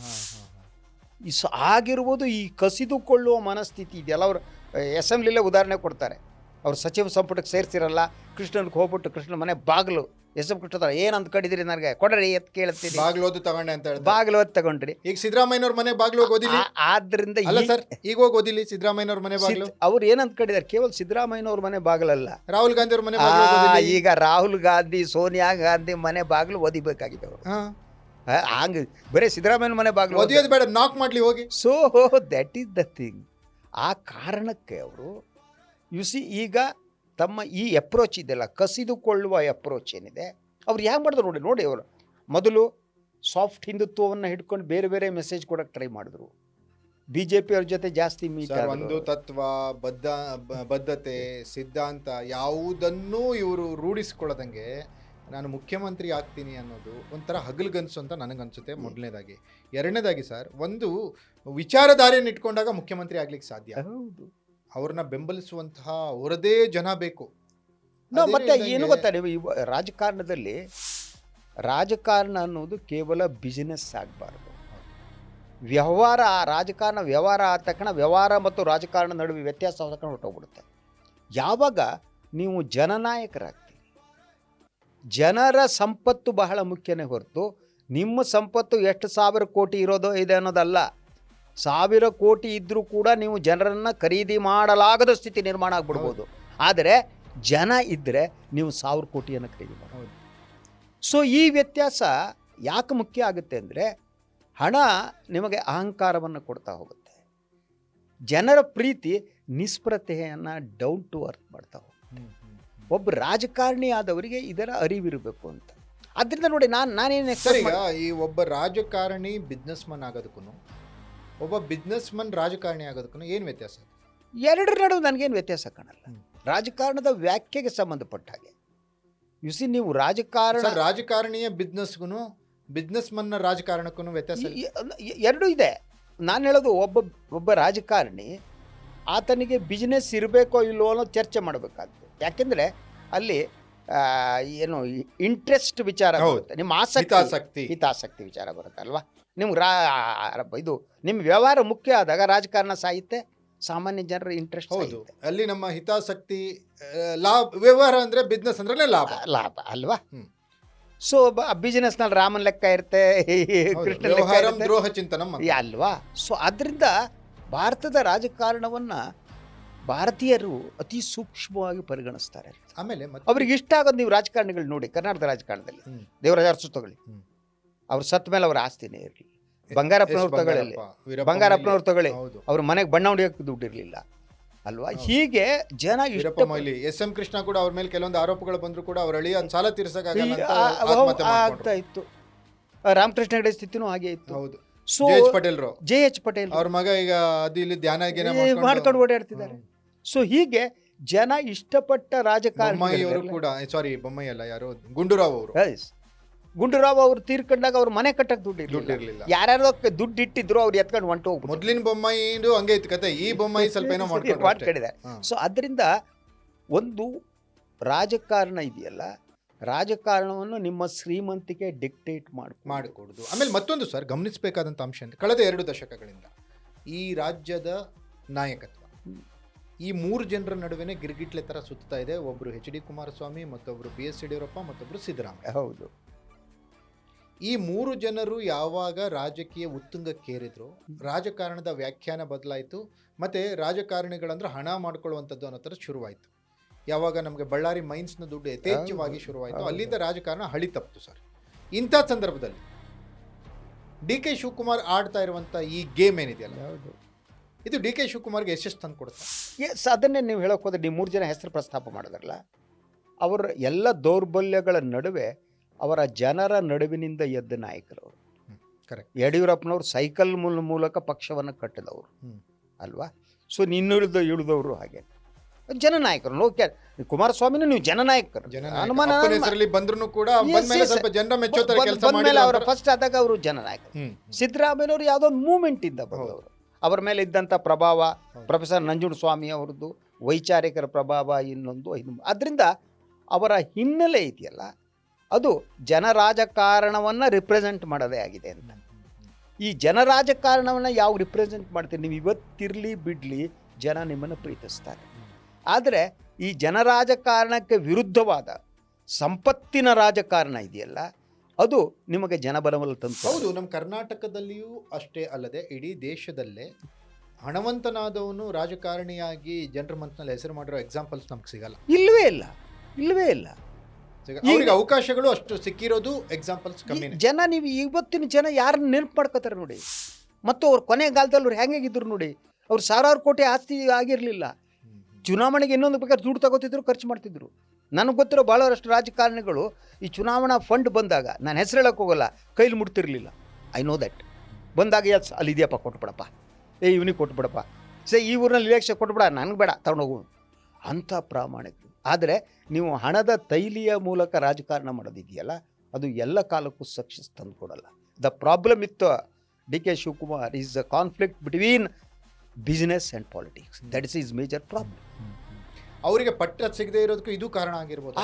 ಆಗಿರ್ಬೋದು ಈ ಕಸಿದುಕೊಳ್ಳುವ ಮನಸ್ಥಿತಿ ಇದೆಯಲ್ಲ. ಅವರು ಅಸೆಂಬ್ಲಿಲೇ ಉದಾಹರಣೆ ಕೊಡ್ತಾರೆ. ಅವ್ರು ಸಚಿವ ಸಂಪುಟಕ್ಕೆ ಸೇರಿಸಿರಲ್ಲ, ಕೃಷ್ಣನ್ಗೆ ಹೋಗ್ಬಿಟ್ಟು ಕೃಷ್ಣ ಮನೆ ಬಾಗಿಲು ಎಸ್ ಎಂ ಕೃಷ್ಣದವ್ರು ಏನು ಅಂದ್ಕೊಂಡಿದ್ದೀರಿ ನನಗೆ ಕೊಡ್ರಿ ಎತ್ ಕೇಳ್ತೀನಿ, ಬಾಗ್ಲೋದು ತಗೊಂಡೆ ಅಂತ ಹೇಳ್ತಾರೆ. ಬಾಗಿಲು ಹೊತ್ತು ತಗೊಂಡ್ರಿ. ಈಗ ಸಿದ್ದರಾಮಯ್ಯನವ್ರ ಮನೆ ಬಾಗ್ಲು ಹೋಗಿ ಓದಿಲಿ. ಆದ್ರಿಂದ ಅಲ್ಲ ಸರ್, ಈಗ ಹೋಗಿ ಓದಿಲಿ ಸಿದ್ದರಾಮಯ್ಯನವ್ರ ಮನೆ ಬಾಗ್ಲು. ಅವ್ರು ಏನು ಅಂದ್ಕೊಂಡಿದ್ದಾರೆ, ಕೇವಲ ಸಿದ್ದರಾಮಯ್ಯನವ್ರ ಮನೆ ಬಾಗಿಲಲ್ಲ, ರಾಹುಲ್ ಗಾಂಧಿ ಅವ್ರ ಮನೆ ಬಾಗ್ಲು ಹೋಗಿ ಓದಿಲಿ. ಈಗ ರಾಹುಲ್ ಗಾಂಧಿ ಸೋನಿಯಾ ಗಾಂಧಿ ಮನೆ ಬಾಗಿಲು ಓದಿಬೇಕಾಗಿದೆ ಅವರು. ಹಾ, ಹಂಗೆ ಬರೀ ಸಿದ್ದರಾಮಯ್ಯನ ಮನೆ ಬಾಗಿಲು ಓದಿಯೋದು ಬೇಡ, ನಾಕ್ ಮಾಡ್ಲಿ ಹೋಗಿ. So that is the thing. ಆ ಕಾರಣಕ್ಕೆ ಅವರು ಯುಸಿ ಈಗ ತಮ್ಮ ಈ ಅಪ್ರೋಚ್ ಇದೆಯಲ್ಲ, ಕಸಿದುಕೊಳ್ಳುವ ಅಪ್ರೋಚ್ ಏನಿದೆ, ಅವ್ರು ಹ್ಯಾಂಗೆ ಮಾಡಿದ್ರು ನೋಡಿ. ನೋಡಿ ಅವರು ಮೊದಲು ಸಾಫ್ಟ್ ಹಿಂದುತ್ವವನ್ನು ಹಿಡ್ಕೊಂಡು ಬೇರೆ ಬೇರೆ ಮೆಸೇಜ್ ಕೊಡೋಕ್ಕೆ ಟ್ರೈ ಮಾಡಿದ್ರು. ಬಿ ಜೆ ಪಿ ಅವ್ರ ಜೊತೆ ಜಾಸ್ತಿ ಮೀಟ್ ಸರ್, ಒಂದು ತತ್ವ, ಬದ್ಧತೆ, ಸಿದ್ಧಾಂತ ಯಾವುದನ್ನೂ ಇವರು ರೂಢಿಸ್ಕೊಳ್ಳೋದಂಗೆ ನಾನು ಮುಖ್ಯಮಂತ್ರಿ ಆಗ್ತೀನಿ ಅನ್ನೋದು ಒಂಥರ ಹಗಲ್ಗನ್ಸು ಅಂತ ನನಗನ್ಸುತ್ತೆ. ಮೊದಲನೇದಾಗಿ. ಎರಡನೇದಾಗಿ ಸರ್, ಒಂದು ವಿಚಾರಧಾರೆಯನ್ನು ಇಟ್ಕೊಂಡಾಗ ಮುಖ್ಯಮಂತ್ರಿ ಆಗ್ಲಿಕ್ಕೆ ಸಾಧ್ಯ. ಹೌದು, ಅವ್ರನ್ನ ಬೆಂಬಲಿಸುವಂತಹ ಅವರದೇ ಜನ ಬೇಕು. ಮತ್ತೆ ಏನು ಗೊತ್ತಾ, ನೀವು ರಾಜಕಾರಣದಲ್ಲಿ ರಾಜಕಾರಣ ಅನ್ನೋದು ಕೇವಲ ಬಿಸಿನೆಸ್ ಆಗಬಾರ್ದು. ವ್ಯವಹಾರ, ರಾಜಕಾರಣ ವ್ಯವಹಾರ ಆದ ತಕ್ಷಣ ವ್ಯವಹಾರ ಮತ್ತು ರಾಜಕಾರಣ ನಡುವೆ ವ್ಯತ್ಯಾಸ ತಕೊಂಡು ಹೊರಟೋಗ್ಬಿಡುತ್ತೆ. ಯಾವಾಗ ನೀವು ಜನನಾಯಕರಾಗ್ತೀರಿ, ಜನರ ಸಂಪತ್ತು ಬಹಳ ಮುಖ್ಯನೇ ಹೊರತು ನಿಮ್ಮ ಸಂಪತ್ತು ಎಷ್ಟು ಸಾವಿರ ಕೋಟಿ ಇರೋದೋ ಇದೆ ಅನ್ನೋದಲ್ಲ. 1000 ಕೋಟಿ ಇದ್ದರೂ ಕೂಡ ನೀವು ಜನರನ್ನು ಖರೀದಿ ಮಾಡಲಾಗದ ಸ್ಥಿತಿ ನಿರ್ಮಾಣ ಆಗ್ಬಿಡ್ಬೋದು. ಆದರೆ ಜನ ಇದ್ದರೆ ನೀವು 1000 ಕೋಟಿಯನ್ನು ಖರೀದಿ ಮಾಡ್ಬೋದು. ಸೊ ಈ ವ್ಯತ್ಯಾಸ ಯಾಕೆ ಮುಖ್ಯ ಆಗುತ್ತೆ ಅಂದರೆ, ಹಣ ನಿಮಗೆ ಅಹಂಕಾರವನ್ನು ಕೊಡ್ತಾ ಹೋಗುತ್ತೆ, ಜನರ ಪ್ರೀತಿ ನಿಸ್ಪೃತೆಯನ್ನು ಡೌನ್ ಟು ಅರ್ತ್ ಮಾಡ್ತಾ ಹೋಗುತ್ತೆ. ಒಬ್ಬ ರಾಜಕಾರಣಿ ಆದವರಿಗೆ ಇದರ ಅರಿವಿರಬೇಕು ಅಂತ. ಅದರಿಂದ ನೋಡಿ ನಾನೇನು ಸರ್, ಈಗ ಈ ಒಬ್ಬ ರಾಜಕಾರಣಿ ಬಿಸ್ನೆಸ್ ಮನ್ ಆಗೋದಕ್ಕೂ ಒಬ್ಬ ಬಿಸ್ನೆಸ್ ಮನ್ ರಾಜಕಾರಣಿ ಆಗೋದಕ್ಕೂ ಏನು ವ್ಯತ್ಯಾಸ? ಎರಡರ ನಡುವೆ ನನಗೇನು ವ್ಯತ್ಯಾಸ ಕಾಣಲ್ಲ. ರಾಜಕಾರಣದ ವ್ಯಾಖ್ಯೆಗೆ ಸಂಬಂಧಪಟ್ಟ ಹಾಗೆ ಯುಸಿ ನೀವು ರಾಜಕಾರಣಿಯ ಬಿಸ್ನೆಸ್ಗೂ ಬಿಸ್ನೆಸ್ ಮನ್ನ ರಾಜಕಾರಣಕ್ಕೂ ವ್ಯತ್ಯಾಸ ಎರಡೂ ಇದೆ. ನಾನು ಹೇಳೋದು ಒಬ್ಬ ರಾಜಕಾರಣಿ ಆತನಿಗೆ ಬಿಸ್ನೆಸ್ ಇರಬೇಕೋ ಇಲ್ಲವೋ ಅನ್ನೋ ಚರ್ಚೆ ಮಾಡಬೇಕಾಗ್ತದೆ. ಯಾಕೆಂದರೆ ಅಲ್ಲಿ ಏನು ಇಂಟ್ರೆಸ್ಟ್ ವಿಚಾರ ಬರುತ್ತೆ, ನಿಮ್ಮ ಹಿತಾಸಕ್ತಿ ವಿಚಾರ ಬರುತ್ತೆ ಅಲ್ವಾ. ನಿಮ್ಗೆ ಇದು ನಿಮ್ಮ ವ್ಯವಹಾರ ಮುಖ್ಯ ಆದಾಗ ರಾಜಕಾರಣ ಸಾಹಿತ್ಯ ಸಾಮಾನ್ಯ ಜನರ ಇಂಟ್ರೆಸ್ಟ್. ಹೌದು, ಅಲ್ಲಿ ನಮ್ಮ ಹಿತಾಸಕ್ತಿ ಲಾಭ. ವ್ಯವಹಾರ ಅಂದರೆ ಬಿಸ್ನೆಸ್ ಅಂದ್ರೆ ಲಾಭ ಅಲ್ವಾ. ಸೊ ಬಿಸ್ನೆಸ್ನಲ್ಲಿ ರಾಮನ್ ಲೆಕ್ಕ ಇರುತ್ತೆ, ಕೃಷ್ಣ ದ್ರೋಹ ಚಿಂತನ ಅಲ್ವಾ. ಸೊ ಅದರಿಂದ ಭಾರತದ ರಾಜಕಾರಣವನ್ನು ಭಾರತೀಯರು ಅತಿ ಸೂಕ್ಷ್ಮವಾಗಿ ಪರಿಗಣಿಸ್ತಾರೆ. ಆಮೇಲೆ ಅವ್ರಿಗೆ ಇಷ್ಟ ಆಗೋದು, ನೀವು ರಾಜಕಾರಣಿಗಳು ನೋಡಿ, ಕರ್ನಾಟಕದ ರಾಜಕಾರಣದಲ್ಲಿ ದೇವರಾಜ ಅರಸು ತಗೊಳ್ಳಿ, ಅವ್ರು ಸತ್ತ ಮೇಲೆ ಅವ್ರ ಆಸ್ತಿನೇ ಇರಲಿ. ಬಂಗಾರಪ್ಪನವ್ರು ತಗೊಳ್ಳಿ, ಅವ್ರ ಮನೆಗೆ ಬಣ್ಣ ಹೊಡಿಯೋಕ್ಕೆ ದುಡ್ಡು ಇರಲಿಲ್ಲ ಅಲ್ವಾ. ಹೀಗೆ ಜನ ಎಸ್ ಎಂ ಕೃಷ್ಣ ಕೂಡ ಅವ್ರ ಮೇಲೆ ಕೆಲವೊಂದು ಆರೋಪಗಳು ಬಂದ್ರು ಕೂಡ ಅವ್ರ ಅಳಿಯ ಸಾಲ ಆಗ್ತಾ ಇತ್ತು. ರಾಮಕೃಷ್ಣ ಹೆಗಡೆ ಸ್ಥಿತಿನೂ ಹಾಗೆ ಇತ್ತು. ಹೌದು. ಸೊ ಜೆ ಎಚ್ ಪಟೇಲ್ ಅವ್ರ ಮಗ ಈಗ ಅದು ಇಲ್ಲಿ ಧ್ಯಾನ ಮಾಡ್ಕೊಂಡು ಓಡಾಡ್ತಿದ್ದಾರೆ. ಸೊ ಹೀಗೆ ಜನ ಇಷ್ಟಪಟ್ಟ ರಾಜಕಾರಣಿ ಕೂಡ, ಸಾರಿ ಬೊಮ್ಮಾಯಿ ಅಲ್ಲ, ಯಾರು ಗುಂಡೂರಾವ್ ಅವರು ತೀರ್ಕೊಂಡಾಗ ಅವ್ರ ಮನೆ ಕಟ್ಟಕ್ಕೆ ದುಡ್ಡು ಇರಲಿಲ್ಲ. ಯಾರ್ಯಾರೋ ದುಡ್ಡು ಇಟ್ಟಿದ್ರು ಅವ್ರು ಎತ್ಕೊಂಡು ಹೊಂಟು ಹೋಗ್ಬಿಟ್ಟು. ಮೊದಲಿನ ಬೊಮ್ಮಾಯಿ ಹಂಗೆ ಇತ್ತು ಕತೆ, ಈ ಬೊಮ್ಮಾಯಿ ಸ್ವಲ್ಪ ಏನೋ ಮಾಡ್ಕೊಂಡಿದ್ದಾರೆ. ಸೊ ಅದರಿಂದ ಒಂದು ರಾಜಕಾರಣ ಇದೆಯಲ್ಲ, ರಾಜಕಾರಣವನ್ನು ನಿಮ್ಮ ಶ್ರೀಮಂತಿಕೆ ಡಿಕ್ಟೇಟ್ ಮಾಡಿಕೊಡುದು. ಆಮೇಲೆ ಮತ್ತೊಂದು ಸರ್ ಗಮನಿಸಬೇಕಾದಂಥ ಅಂಶ ಅಂತ, ಕಳೆದ 2 ದಶಕಗಳಿಂದ ಈ ರಾಜ್ಯದ ನಾಯಕತ್ವ ಈ 3 ಜನರ ನಡುವೆನೇ ಗಿರ್ಗಿಟ್ಲೆ ಥರ ಸುತ್ತಾ ಇದೆ. ಒಬ್ಬರು ಎಚ್ ಡಿ ಕುಮಾರಸ್ವಾಮಿ, ಮತ್ತೊಬ್ಬರು BS ಯಡಿಯೂರಪ್ಪ, ಮತ್ತೊಬ್ಬರು ಸಿದ್ದರಾಮಯ್ಯ. ಹೌದು. ಈ 3 ಜನರು ಯಾವಾಗ ರಾಜಕೀಯ ಉತ್ತುಂಗಕ್ಕೇರಿದ್ರು, ರಾಜಕಾರಣದ ವ್ಯಾಖ್ಯಾನ ಬದಲಾಯಿತು. ಮತ್ತು ರಾಜಕಾರಣಿಗಳಂದ್ರೆ ಹಣ ಮಾಡ್ಕೊಳ್ಳುವಂಥದ್ದು ಅನ್ನೋ ಥರ ಶುರುವಾಯಿತು. ಯಾವಾಗ ನಮಗೆ ಬಳ್ಳಾರಿ ಮೈನ್ಸ್ನ ದುಡ್ಡು ಯಥೇಚ್ಛವಾಗಿ ಶುರುವಾಯಿತು, ಅಲ್ಲಿಂದ ರಾಜಕಾರಣ ಹಳಿ ತಪ್ಪಿತು ಸರ್. ಇಂಥ ಸಂದರ್ಭದಲ್ಲಿ DK ಶಿವಕುಮಾರ್ ಆಡ್ತಾ ಇರುವಂಥ ಈ ಗೇಮ್ ಏನಿದೆಯಲ್ಲ, ಇದು DK ಶಿವಕುಮಾರ್ಗೆ ಎಷ್ಟು ತಂದು ಕೊಡುತ್ತೆ? ಅದನ್ನೇ ನೀವು ಹೇಳೋಕೆ ಹೋದ್ರೆ, ನೀವು 3 ಜನ ಹೆಸರು ಪ್ರಸ್ತಾಪ ಮಾಡಿದ್ರಲ್ಲ, ಅವರ ಎಲ್ಲ ದೌರ್ಬಲ್ಯಗಳ ನಡುವೆ ಅವರ ಜನರ ನಡುವಿನಿಂದ ಎದ್ದ ನಾಯಕರು ಅವರು. ಕರೆಕ್ಟ್. ಯಡಿಯೂರಪ್ಪನವರು ಸೈಕಲ್ ಮೂಲಕ ಪಕ್ಷವನ್ನು ಕಟ್ಟಿದವರು ಅಲ್ವಾ. ಸೊ ಇಳಿದವರು ಹಾಗೆ ಜನನಾಯಕರು. ಲೋಕ ಕುಮಾರಸ್ವಾಮಿನೂ ನೀವು ಜನನಾಯಕರು, ಬಂದ್ರು ಕೂಡ ಅವರ ಫಸ್ಟ್ ಆದಾಗ ಅವರು ಜನನಾಯಕರು. ಸಿದ್ದರಾಮಯ್ಯನವರು ಯಾವುದೋ ಒಂದು ಮೂವ್ಮೆಂಟ್ ಇಂದ ಬಂದವರು. ಅವರ ಮೇಲೆ ಇದ್ದಂಥ ಪ್ರಭಾವ, ಪ್ರೊಫೆಸರ್ ನಂಜುಂಡಸ್ವಾಮಿ ಅವರದ್ದು ವೈಚಾರಿಕರ ಪ್ರಭಾವ, ಇನ್ನೊಂದು ಅದರಿಂದ ಅವರ ಹಿನ್ನೆಲೆ ಇದೆಯಲ್ಲ, ಅದು ಜನರಾಜಕಾರಣವನ್ನು ರಿಪ್ರೆಸೆಂಟ್ ಮಾಡೋದೇ ಆಗಿದೆ ಅಂತ. ಈ ಜನರಾಜಕಾರಣವನ್ನು ಯಾವ ರಿಪ್ರೆಸೆಂಟ್ ಮಾಡ್ತೀರಿ ನೀವು, ಇವತ್ತಿರಲಿ ಬಿಡಲಿ ಜನ ನಿಮ್ಮನ್ನು ಪ್ರೀತಿಸ್ತಾರೆ. ಆದರೆ ಈ ಜನರಾಜಕಾರಣಕ್ಕೆ ವಿರುದ್ಧವಾದ ಸಂಪತ್ತಿನ ರಾಜಕಾರಣ ಇದೆಯಲ್ಲ, ಅದು ನಿಮಗೆ ಜನಬಲವನ್ನು ತಂದು. ಹೌದು, ನಮ್ಮ ಕರ್ನಾಟಕದಲ್ಲಿಯೂ ಅಷ್ಟೇ ಅಲ್ಲದೆ ಇಡೀ ದೇಶದಲ್ಲೇ ಹಣವಂತನಾದವನು ರಾಜಕಾರಣಿಯಾಗಿ ಜನರ ಮನಸ್ಸಿನಲ್ಲಿ ಹೆಸರು ಮಾಡಿರೋ ಎಕ್ಸಾಂಪಲ್ಸ್ ನಮ್ಗೆ ಸಿಗಲ್ಲ. ಇಲ್ಲವೇ ಇಲ್ಲ. ಅವ್ರಿಗೆ ಅವಕಾಶಗಳು ಅಷ್ಟು ಸಿಕ್ಕಿರೋದು ಎಕ್ಸಾಂಪಲ್ಸ್ ಕಮ್ಮಿ. ನೀವು ಇವತ್ತಿನ ಜನ ಯಾರನ್ನ ನೆನಪು ಮಾಡ್ಕೋತಾರೆ ನೋಡಿ, ಮತ್ತು ಅವ್ರು ಕೊನೆಗಾಲದಲ್ಲಿ ಅವ್ರು ಹೆಂಗಿದ್ರು ನೋಡಿ. ಅವ್ರು ಸಾವಿರಾರು ಕೋಟಿ ಆಸ್ತಿ ಆಗಿರಲಿಲ್ಲ. ಚುನಾವಣೆಗೆ ಇನ್ನೊಂದು ಬೇಕಾದ್ರೆ ದುಡ್ಡು ತಗೋತಿದ್ರು, ಖರ್ಚು ಮಾಡ್ತಿದ್ರು. ನನಗೆ ಗೊತ್ತಿರೋ ಭಾಳಷ್ಟು ರಾಜಕಾರಣಿಗಳು ಈ ಚುನಾವಣಾ ಫಂಡ್ ಬಂದಾಗ, ನಾನು ಹೆಸರು ಹೇಳೋಕೆ ಹೋಗಲ್ಲ, ಕೈಲಿ ಮುಟ್ತಿರ್ಲಿಲ್ಲ. I know that. ಬಂದಾಗ ಎಸ್ ಅಲ್ಲಿ ಇದೆಯಪ್ಪ ಕೊಟ್ಬಿಡಪ್ಪ, ಇವನಿಗೆ ಕೊಟ್ಬಿಡಪ್ಪ, ಈ ಊರಿನಲ್ಲಿ ಇಲೆಕ್ಷನ್ ಕೊಟ್ಬಿಡ, ನನಗೆ ಬೇಡ ತಗೊಂಡೋಗು ಅಂಥ ಪ್ರಾಮಾಣಿಕರು. ಆದರೆ ನೀವು ಹಣದ ತೈಲಿಯ ಮೂಲಕ ರಾಜಕಾರಣ ಮಾಡೋದಿದೆಯಲ್ಲ, ಅದು ಎಲ್ಲ ಕಾಲಕ್ಕೂ ಸಕ್ಸಸ್ ತಂದು ಕೊಡಲ್ಲ. The problem with D K Shivakumar is the conflict between business and politics. That is is major problem. ಅವರಿಗೆ ಪಟ್ಟ ಸಿಗದೆ ಇರೋದಕ್ಕೂ ಇದು ಕಾರಣ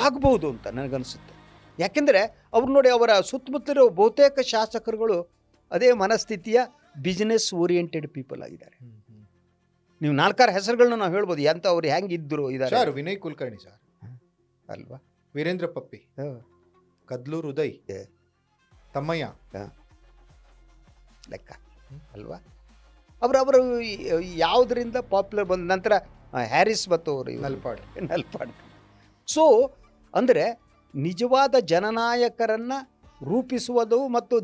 ಆಗ್ಬೋದು ಅಂತ ನನಗನ್ಸುತ್ತೆ. ಯಾಕೆಂದರೆ ಅವ್ರು ನೋಡಿ, ಅವರ ಸುತ್ತಮುತ್ತಲಿರೋ ಬಹುತೇಕ ಶಾಸಕರುಗಳು ಅದೇ ಮನಸ್ಥಿತಿಯ ಬಿಸ್ನೆಸ್ ಓರಿಯೆಂಟೆಡ್ ಪೀಪಲ್ ಆಗಿದ್ದಾರೆ. ನೀವು 4-6 ಹೆಸರುಗಳನ್ನ ನಾವು ಹೇಳ್ಬೋದು, ಎಂತ ಅವ್ರು ಹೆಂಗಿದ್ರು ಇದ್ದಾರೆ. ಸರ್ ವಿನಯ್ ಕುಲಕರ್ಣಿ ಸರ್ ಅಲ್ವಾ, ವೀರೇಂದ್ರ ಪಪ್ಪಿ, ಕದ್ಲೂರು ಉದಯ್, ತಮ್ಮಯ್ಯ ಲೆಕ್ಕ ಅಲ್ವಾ. ಅವರು ಯಾವುದರಿಂದ ಪಾಪ್ಯುಲರ್ ಬಂದ ನಂತರ ಹ್ಯಾರಿಸ್ ಮತ್ತು ಅವರು ನಲ್ಪಾಡ್. ಸೊ ಅಂದರೆ ನಿಜವಾದ ಜನನಾಯಕರನ್ನು ರೂಪಿಸುವುದು ಮತ್ತು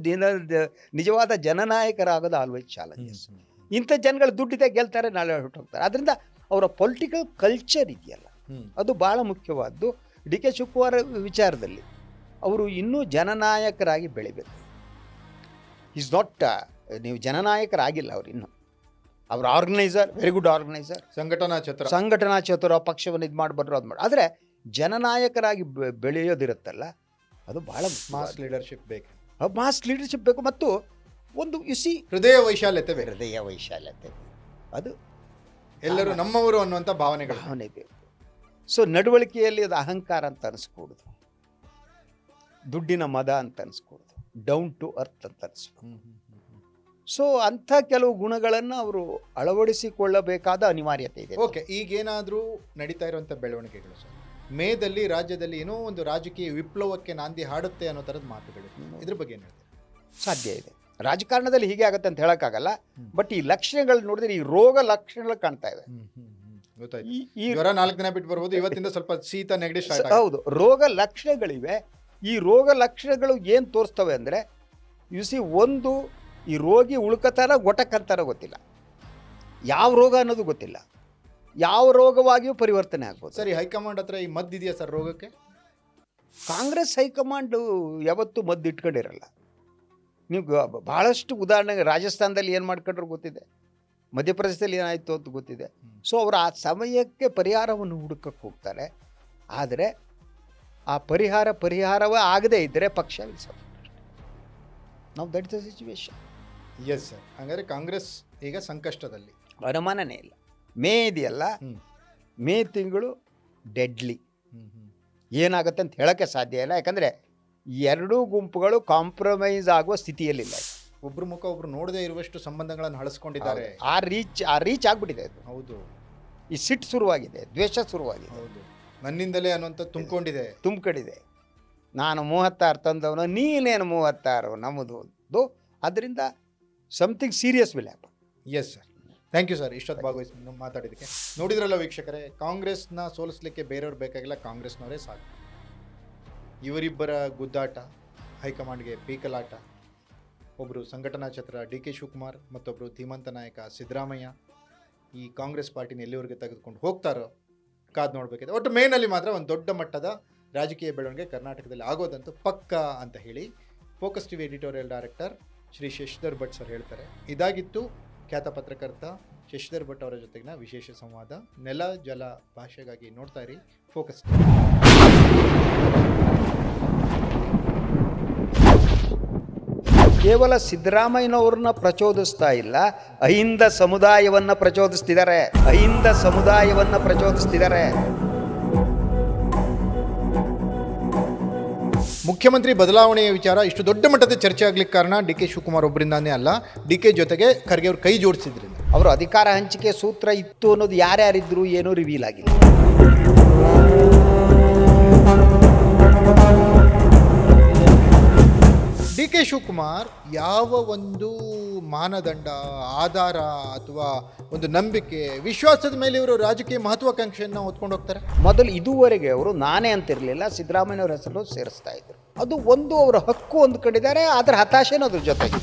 ನಿಜವಾದ ಜನನಾಯಕರಾಗೋದು ಆಲ್ವೇಸ್ ಚಾಲೆಂಜಸ್. ಇಂಥ ಜನಗಳು ದುಡ್ಡಿದೆ ಗೆಲ್ತಾರೆ, ನಾಳೆ ಹೊರಟೋಗ್ತಾರೆ. ಅದರಿಂದ ಅವರ ಪೊಲಿಟಿಕಲ್ ಕಲ್ಚರ್ ಇದೆಯಲ್ಲ, ಅದು ಭಾಳ ಮುಖ್ಯವಾದ್ದು. ಡಿ ಕೆ ಶಿವಕುಮಾರ್ ವಿಚಾರದಲ್ಲಿ ಅವರು ಇನ್ನೂ ಜನನಾಯಕರಾಗಿ ಬೆಳಿಬೇಕು. ಈಸ್ ನಾಟ್, ನೀವು ಜನನಾಯಕರಾಗಿಲ್ಲ ಅವ್ರು ಇನ್ನೂ. ಅವ್ರ ಆರ್ಗನೈಸರ್, ವೆರಿ ಗುಡ್ ಆರ್ಗನೈಸರ್, ಸಂಘಟನಾ ಚತುರ, ಪಕ್ಷವನ್ನು ಇದು ಮಾಡಿಬಟ್ರು, ಅದು ಮಾಡಿ. ಆದರೆ ಜನನಾಯಕರಾಗಿ ಬೆಳೆಯೋದಿರುತ್ತಲ್ಲ, ಅದು ಭಾಳ ಮಾಸ್ ಲೀಡರ್ಶಿಪ್ ಬೇಕು. ಬೇಕು. ಮತ್ತು ಒಂದು ಹೃದಯ ವೈಶಾಲ್ಯತೆ ಅದು ಎಲ್ಲರೂ ನಮ್ಮವರು ಅನ್ನುವಂಥ ಭಾವನೆ ಬೇಕು. ಸೊ ನಡವಳಿಕೆಯಲ್ಲಿ ಅದು ಅಹಂಕಾರ ಅಂತ ಅನಿಸ್ಕೊಡುದು, ದುಡ್ಡಿನ ಮದ ಅಂತ ಅನಿಸ್ಕೊಡುದು, ಡೌನ್ ಟು ಅರ್ತ್ ಅಂತ ಅನಿಸ್ಬೋದು. ಸೊ ಅಂಥ ಕೆಲವು ಗುಣಗಳನ್ನು ಅವರು ಅಳವಡಿಸಿಕೊಳ್ಳಬೇಕಾದ ಅನಿವಾರ್ಯತೆ ಇದೆ. ಓಕೆ, ಈಗೇನಾದರೂ ನಡೀತಾ ಇರುವಂಥ ಬೆಳವಣಿಗೆಗಳು ಸರ್, ಮೇದಲ್ಲಿ ರಾಜ್ಯದಲ್ಲಿ ಏನೋ ಒಂದು ರಾಜಕೀಯ ವಿಪ್ಲವಕ್ಕೆ ನಾಂದಿ ಹಾಡುತ್ತೆ ಅನ್ನೋ ಥರದ ಮಾತುಗಳು, ಇದ್ರ ಬಗ್ಗೆ ಏನು ಹೇಳ್ತಾರೆ? ಸಾಧ್ಯ ಇದೆ. ರಾಜಕಾರಣದಲ್ಲಿ ಹೀಗೆ ಆಗುತ್ತೆ ಅಂತ ಹೇಳೋಕ್ಕಾಗಲ್ಲ. ಬಟ್ ಈ ಲಕ್ಷಣಗಳು ನೋಡಿದ್ರೆ, ಈ ರೋಗ ಲಕ್ಷಣಗಳು ಕಾಣ್ತಾ ಇದೆ. ಈ ಜ್ವರ 4 ದಿನ ಬಿಟ್ಟು ಬರ್ಬೋದು, ಇವತ್ತಿಂದ ಸ್ವಲ್ಪ ಶೀತ ನೆಗಡಿ ಸ್ಟಾರ್ಟ್. ಹೌದು, ರೋಗ ಲಕ್ಷಣಗಳಿವೆ. ಈ ರೋಗ ಲಕ್ಷಣಗಳು ಏನು ತೋರಿಸ್ತವೆ ಅಂದರೆ, ಒಂದು ಈ ರೋಗಿ ಉಳ್ಕತಾರ ಗೊಟಕ್ಕಂತಾರ ಗೊತ್ತಿಲ್ಲ, ಯಾವ ರೋಗ ಅನ್ನೋದು ಗೊತ್ತಿಲ್ಲ, ಯಾವ ರೋಗವಾಗಿಯೂ ಪರಿವರ್ತನೆ ಆಗ್ಬೋದು. ಸರಿ, ಹೈಕಮಾಂಡ್ ಹತ್ರ ಈ ಮದ್ದು ಇದೆಯಾ ಸರ್ ರೋಗಕ್ಕೆ? ಕಾಂಗ್ರೆಸ್ ಹೈಕಮಾಂಡು ಯಾವತ್ತೂ ಮದ್ದು ಇಟ್ಕೊಂಡಿರಲ್ಲ. ನೀವು ಭಾಳಷ್ಟು ಉದಾಹರಣೆಗೆ ರಾಜಸ್ಥಾನದಲ್ಲಿ ಏನು ಮಾಡ್ಕೊಂಡ್ರು ಗೊತ್ತಿದೆ, ಮಧ್ಯಪ್ರದೇಶದಲ್ಲಿ ಏನಾಯಿತು ಅಂತ ಗೊತ್ತಿದೆ. ಸೊ ಅವರು ಆ ಸಮಯಕ್ಕೆ ಪರಿಹಾರವನ್ನು ಹುಡುಕಕ್ಕೆ ಹೋಗ್ತಾರೆ. ಆದರೆ ಆ ಪರಿಹಾರವೇ ಆಗದೇ ಇದ್ದರೆ ಪಕ್ಷ ನಾವು that is the situation. Yes sir. ಹಾಗಾದರೆ ಕಾಂಗ್ರೆಸ್ ಈಗ ಸಂಕಷ್ಟದಲ್ಲಿ, ಅನುಮಾನನೇ ಇಲ್ಲ. ಮೇ ಇದೆಯಲ್ಲ, ಮೇ ತಿಂಗಳು ಡೆಡ್ಲಿ. ಏನಾಗುತ್ತೆ ಅಂತ ಹೇಳೋಕ್ಕೆ ಸಾಧ್ಯ ಇಲ್ಲ. ಯಾಕಂದರೆ ಎರಡೂ ಗುಂಪುಗಳು ಕಾಂಪ್ರಮೈಸ್ ಆಗುವ ಸ್ಥಿತಿಯಲ್ಲಿಲ್ಲ. ಒಬ್ರು ಮುಖ ಒಬ್ರು ನೋಡದೇ ಇರುವಷ್ಟು ಸಂಬಂಧಗಳನ್ನು ಹಳಸ್ಕೊಂಡಿದ್ದಾರೆ. ಆ ರೀಚ್ ಆಗ್ಬಿಟ್ಟಿದೆ ಅದು. ಹೌದು, ಈ ಸಿಟ್ಟು ಶುರುವಾಗಿದೆ, ದ್ವೇಷ ಶುರುವಾಗಿದೆ. ಹೌದು, ನನ್ನಿಂದಲೇ ಅನ್ನುವಂಥ ತುಂಬಿಕೊಂಡಿದೆ. ನಾನು 36 ತಂದವನು, ನೀನೇನು 36 ನಮ್ಮದು. ಅದರಿಂದ something serious will happen. Yes sir, thank you sir ಇಷ್ಟೊತ್ತು ಭಾಗವಹಿಸಿ ಮಾತಾಡಿದ್ದಕ್ಕೆ. ನೋಡಿದ್ರಲ್ಲ ವೀಕ್ಷಕರೇ, ಕಾಂಗ್ರೆಸ್ನ ಸೋಲಿಸಲಿಕ್ಕೆ ಬೇರೆಯವ್ರು ಬೇಕಾಗಿಲ್ಲ, ಕಾಂಗ್ರೆಸ್ನವರೇ ಸಾಕು. ಇವರಿಬ್ಬರ ಗುದ್ದಾಟ, ಹೈಕಮಾಂಡ್ಗೆ ಪೀಕಲಾಟ. ಒಬ್ಬರು ಸಂಘಟನಾ ಛತ್ರ ಡಿ ಕೆ ಶಿವಕುಮಾರ್, ಮತ್ತೊಬ್ಬರು ಧೀಮಂತ ನಾಯಕ ಸಿದ್ದರಾಮಯ್ಯ. ಈ ಕಾಂಗ್ರೆಸ್ ಪಾರ್ಟಿನ ಎಲ್ಲಿವರೆಗೆ ತೆಗೆದುಕೊಂಡು ಹೋಗ್ತಾರೋ ಕಾದು ನೋಡಬೇಕಿದೆ. ಒಟ್ಟು ಮೇನಲ್ಲಿ ಮಾತ್ರ ಒಂದು ದೊಡ್ಡ ಮಟ್ಟದ ರಾಜಕೀಯ ಬೆಳವಣಿಗೆ ಕರ್ನಾಟಕದಲ್ಲಿ ಆಗೋದಂತೂ ಪಕ್ಕಾ ಅಂತ ಹೇಳಿ focus TV editorial director Shri Shashidhar Bhat sir ಹೇಳ್ತಾರೆ. ಇದಾಗಿತ್ತು ಖ್ಯಾತ ಪತ್ರಕರ್ತ ಶಶಿಧರ್ ಭಟ್ ಅವರ ಜೊತೆಗಿನ ವಿಶೇಷ ಸಂವಾದ. ನೆಲ ಜಲ ಭಾಷೆಗಾಗಿ ನೋಡ್ತಾ ಇರಿ ಫೋಕಸ್. ಕೇವಲ ಸಿದ್ದರಾಮಯ್ಯನವ್ರನ್ನ ಪ್ರಚೋದಿಸ್ತಾ ಇಲ್ಲ, ಅಹಿಂದ ಸಮುದಾಯವನ್ನು ಪ್ರಚೋದಿಸ್ತಿದ್ದಾರೆ. ಮುಖ್ಯಮಂತ್ರಿ ಬದಲಾವಣೆಯ ವಿಚಾರ ಇಷ್ಟು ದೊಡ್ಡ ಮಟ್ಟದ ಚರ್ಚೆ ಆಗ್ಲಿಕ್ಕೆ ಕಾರಣ ಡಿ ಕೆ ಶಿವಕುಮಾರ್ ಒಬ್ಬರಿಂದಾನೇ ಅಲ್ಲ, ಡಿ ಕೆ ಜೊತೆಗೆ ಖರ್ಗೆ ಅವರು ಕೈ ಜೋಡಿಸಿದ್ರಿಂದ. ಅವರು ಅಧಿಕಾರ ಹಂಚಿಕೆ ಸೂತ್ರ ಇತ್ತು ಅನ್ನೋದು ಯಾರ್ಯಾರಿದ್ರು ಏನೂ ರಿವೀಲ್ ಆಗಿಲ್ಲ. ಕೆ ಶಿವಕುಮಾರ್ ಯಾವ ಒಂದು ಮಾನದಂಡ, ಆಧಾರ ಅಥವಾ ಒಂದು ನಂಬಿಕೆ, ವಿಶ್ವಾಸದ ಮೇಲೆ ಇವರು ರಾಜಕೀಯ ಮಹತ್ವಾಕಾಂಕ್ಷೆಯನ್ನು ಹೊತ್ಕೊಂಡು ಹೋಗ್ತಾರೆ? ಮೊದಲು ಇದುವರೆಗೆ ಅವರು ನಾನೇ ಅಂತಿರಲಿಲ್ಲ, ಸಿದ್ದರಾಮಯ್ಯನವ್ರ ಹೆಸರು ಸೇರಿಸ್ತಾ ಇದ್ರು. ಅದು ಒಂದು ಅವರ ಹಕ್ಕು ಅಂದ್ಕೊಂಡಿದ್ದಾರೆ, ಅದರ ಹತಾಶೆನೂ ಅದ್ರ ಜೊತೆಗೆ.